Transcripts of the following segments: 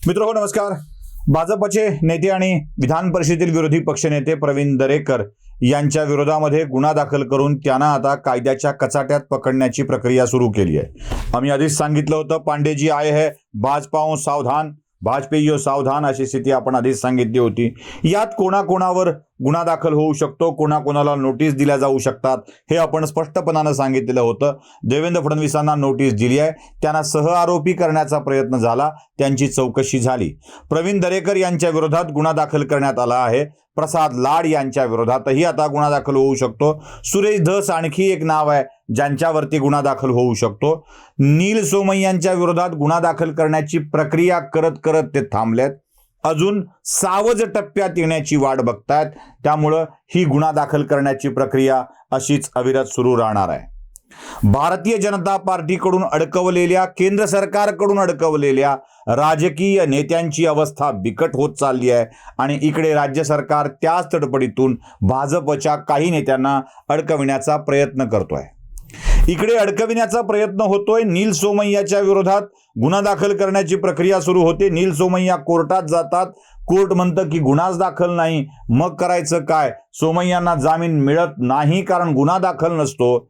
मित्रहो नमस्कार. भाजपचे नेते आणि विधान परिषदेतील विरोधी पक्षनेते प्रवीण दरेकर यांच्या विरोधामध्ये गुन्हा दाखल करून त्यांना आता कायद्याच्या कचाट्यात पकडण्याची प्रक्रिया सुरू केली आहे. आम्ही आधीच सांगितलं होतं, पांडेजी आए है भाजपाओं सावधान, भाजपेयो सावधान अशी स्थिती आपण आधीच सांगितली होती. यात कोणाकोणावर गुन्हा दाखल होऊ शकतो, कोणाकोणाला नोटीस दिल्या जाऊ शकतात हे आपण स्पष्टपणानं सांगितलेलं होतं. देवेंद्र फडणवीसांना नोटीस दिली आहे, त्यांना सहआरोपी करण्याचा प्रयत्न झाला, त्यांची चौकशी झाली. प्रवीण दरेकर यांच्या विरोधात गुन्हा दाखल करण्यात आला आहे. प्रसाद लाड यांच्या विरोधातही आता गुन्हा दाखल होऊ शकतो. सुरेश धस आणखी एक नाव आहे ज्यांच्यावरती गुन्हा दाखल होऊ शकतो. नील सोमय्यांच्या विरोधात गुन्हा दाखल करण्याची प्रक्रिया करत करत ते थांबलेत. अजून सावज टप्प्यात येण्याची वाट बघतायत. त्यामुळं ही गुन्हा दाखल करण्याची प्रक्रिया अशीच अविरत सुरू राहणार आहे. भारतीय जनता पार्टीकडून अडकवलेल्या, केंद्र सरकारकडून अडकवलेल्या राजकीय नेत्यांची अवस्था बिकट होत चालली आहे आणि इकडे राज्य सरकार त्याच तडफडीतून भाजपच्या काही नेत्यांना अडकविण्याचा प्रयत्न करतोय. इकडे अडकविण्याचा प्रयत्न होतोय. नील सोमय्याच्या विरोधात गुन्हा दाखल करण्याची प्रक्रिया सुरू होते. नील सोमय्या कोर्टात जातात. कोर्ट म्हणतं की गुन्हाच दाखल नाही. मग करायचं काय? सोमय्यांना जामीन मिळत नाही कारण गुन्हा दाखल नसतो.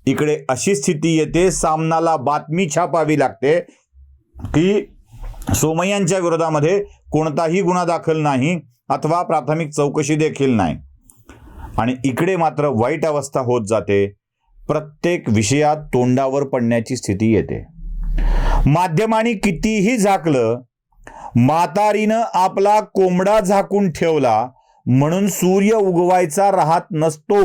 इकडे अशी स्थिती येते, सामनाला बातमी छापावी लागते की सोमय्यांच्या विरोधामध्ये कोणताही गुन्हा दाखल नाही अथवा प्राथमिक चौकशी देखील नाही. आणि इकडे मात्र वाईट अवस्था होत जाते. प्रत्येक विषयात तोंडावर पडण्याची स्थिती येते. माध्यमांनी कितीही झाकलं, म्हातारीनं आपला कोंबडा झाकून ठेवला म्हणून सूर्य उगवायचा राहत नसतो.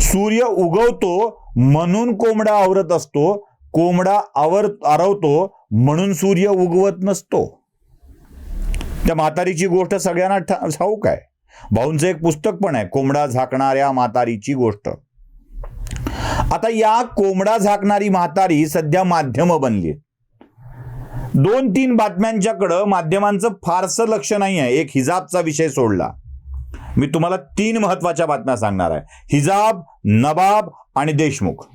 सूर्य उगवतो म्हणून कोंबडा आवरत असतो. कोंबडा आरवतो म्हणून सूर्य उगवत नसतो. त्या म्हातारीची गोष्ट सगळ्यांना ठाऊक आहे. भाऊंचं एक पुस्तक पण आहे, कोंबडा झाकणाऱ्या म्हातारीची गोष्ट. आता या कोंबडा झाकणारी म्हातारी सध्या माध्यम बनली. 2-3 बातम्यांच्याकडं माध्यमांचं फारसं लक्ष नाही आहे. एक हिजाबचा विषय सोडला. मी तुम्हाला 3 महत्वाच्या बातम्या सांगणार आहे. हिजाब, नवाब आणि देशमुख.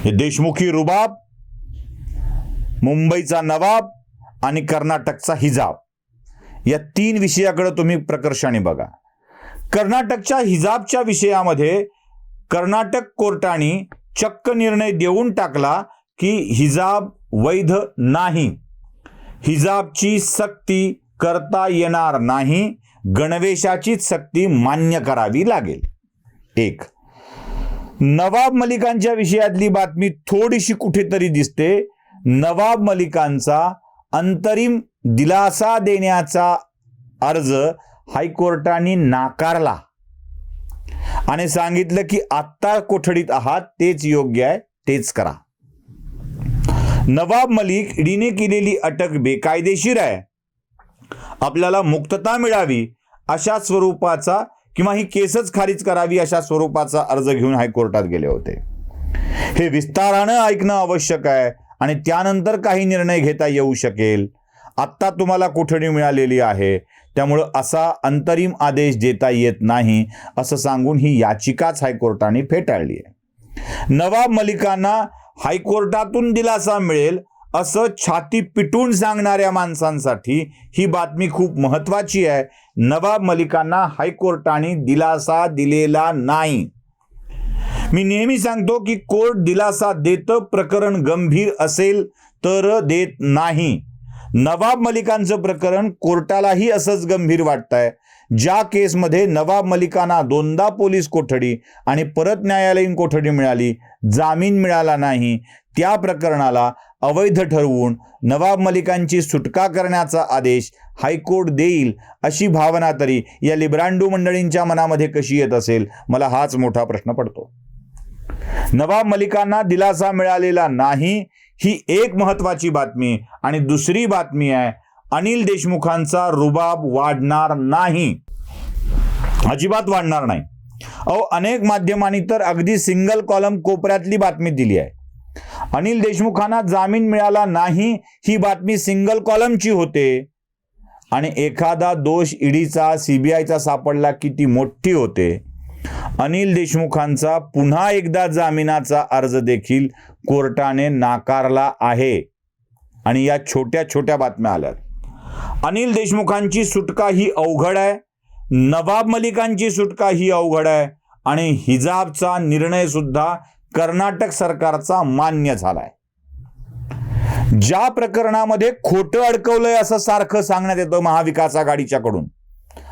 हे देशमुखी रुबाब, मुंबईचा नवाब आणि कर्नाटकचा हिजाब, या 3 विषयाकडे तुम्ही प्रकर्षाने बघा. कर्नाटकच्या हिजाबच्या विषयामध्ये कर्नाटक कोर्टाने चक्क निर्णय देऊन टाकला की हिजाब वैध नाही. हिजाबची सक्ती करता येणार नाही. गणवेशाचीच सक्ती मान्य करावी लागेल. एक. नवाब मलिकांच्या विषयातली बातमी थोडीशी कुठेतरी दिसते. नवाब मलिकांचा अंतरिम दिलासा देण्याचा अर्ज हायकोर्टाने नाकारला आणि सांगितलं की आत्ता कोठडीत आहात तेच योग्य आहे, तेच करा. नवाब मलिक ईडीने केलेली अटक बेकायदेशीर आहे, आपल्याला मुक्तता मिळावी अशा स्वरूपाचा किंवा ही केसच खारिज करावी अशा स्वरूपाचा अर्ज घेऊन हायकोर्टात गेले होते. हे विस्तारानं ऐकणं आवश्यक आहे आणि त्यानंतर काही निर्णय घेता येऊ शकेल. आत्ता तुम्हाला कोठडी मिळालेली आहे, त्यामुळं असा अंतरिम आदेश देता येत नाही असं सांगून ही याचिकाच हायकोर्टाने फेटाळली आहे. नवाब मलिकांना हायकोर्टातून दिलासा मिळेल असं छाती पिटून सांगणाऱ्या माणसांसाठी ही बातमी खूप महत्वाची आहे. नवाब मलिकांना हायकोर्टाने दिलासा दिलेला नाही. मी नेहमी सांगतो की कोर्ट दिलासा देतं प्रकरण गंभीर असेल तर देत नाही. नवाब मलिकांचं प्रकरण कोर्टालाही असंच गंभीर वाटतंय. ज्या केसमध्ये नवाब मलिकांना 2दा पोलीस कोठडी आणि परत न्यायालयीन कोठडी मिळाली, जामीन मिळाला नाही, त्या प्रकरणाला अवैध ठरवून नवाब मलिकांची सुटका करण्याचा आदेश हायकोर्ट देईल अशी भावना तरी या लिब्रांडू मंडळींच्या मनामध्ये कशी येत असेल, मला हाच मोठा प्रश्न पडतो. नवाब मलिकांना दिलासा मिळालेला नाही ही एक महत्वाची बातमी. आणि दुसरी बातमी आहे, अनिल देशमुखांचा रुबाब वाढणार नाही, अजिबात वाढणार नाही. अनेक माध्यमांनी तर अगदी सिंगल कॉलम कोपऱ्यातली बातमी दिली आहे. अनिल देशमुखांना जामीन मिळाला नाही ही बातमी सिंगल कॉलमची होते आणि एखादा दोष ईडीचा, सीबीआयचा सापडला की ती मोठी होते. अनिल देशमुखांचा पुन्हा एकदा जामिनाचा अर्ज देखील कोर्टाने नाकारला आहे. आणि या छोट्या छोट्या बातम्या आल्यात. अनिल देशमुखांची सुटका ही अवघड आहे, नवाब मलिकांची सुटका ही अवघड आहे आणि हिजाबचा निर्णय सुद्धा कर्नाटक सरकारचा मान्य झालाय. ज्या प्रकरणामध्ये खोटं अडकवलंय असं सारखं सांगण्यात येतं महाविकास आघाडीच्याकडून,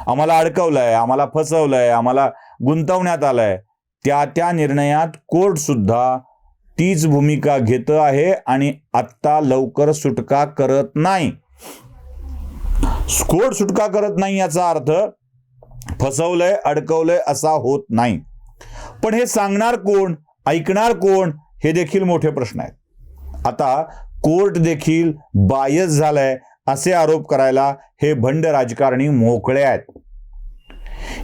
आम्हाला अडकवलंय, आम्हाला फसवलंय, आम्हाला गुंतवण्यात आलंय, त्या निर्णयात कोर्ट सुद्धा तीच भूमिका घेत आहे आणि आत्ता लवकर सुटका करत नाही. कोर्ट सुटका करत नाही याचा अर्थ फसवलंय, अडकवलंय असा होत नाही. पण हे सांगणार कोण, ऐकणार कोण, हे देखील मोठे प्रश्न आहेत. आता कोर्ट देखील बायस झालाय असे आरोप करायला हे भंड राजकारणी मोकळे आहेत.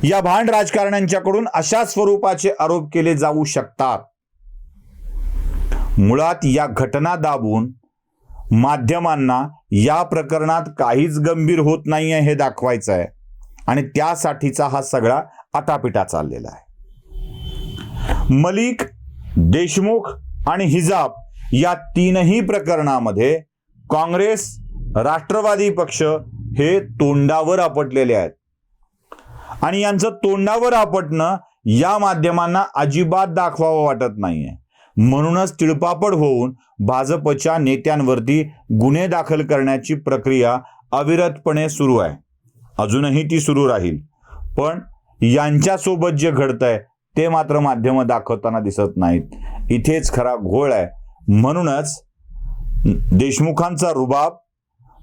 या भांड राजकारण्यांच्याकडून अशा स्वरूपाचे आरोप केले जाऊ शकतात. मुळात या घटना दाबून माध्यमांना या प्रकरणात काहीच गंभीर होत नाहीये हे दाखवायचं आहे आणि त्यासाठीचा हा सगळा आटापिटा चाललेला आहे. मलिक, देशमुख आणि हिजाब या तीनही प्रकरणामध्ये काँग्रेस, राष्ट्रवादी पक्ष हे तोंडावर आपटलेले आहेत आणि यांचं तोंडावर आपटणं या माध्यमांना अजिबात दाखवावं वाटत नाहीये. म्हणूनच तिळपापड होऊन भाजपच्या नेत्यांवरती गुन्हे दाखल करण्याची प्रक्रिया अविरतपणे सुरू आहे. अजूनही ती सुरू राहील. पण यांच्यासोबत जे घडतंय ते मात्र माध्यमं दाखवताना दिसत नाहीत. इथेच खरा घोळ आहे. म्हणूनच देशमुखांचा रुबाब,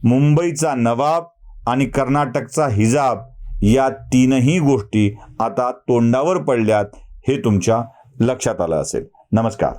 मुंबईचा नवाब आणि कर्नाटकचा हिजाब या तीनही गोष्टी आता तोंडावर पडल्यात हे तुमच्या लक्षात आलं असेल. नमस्कार.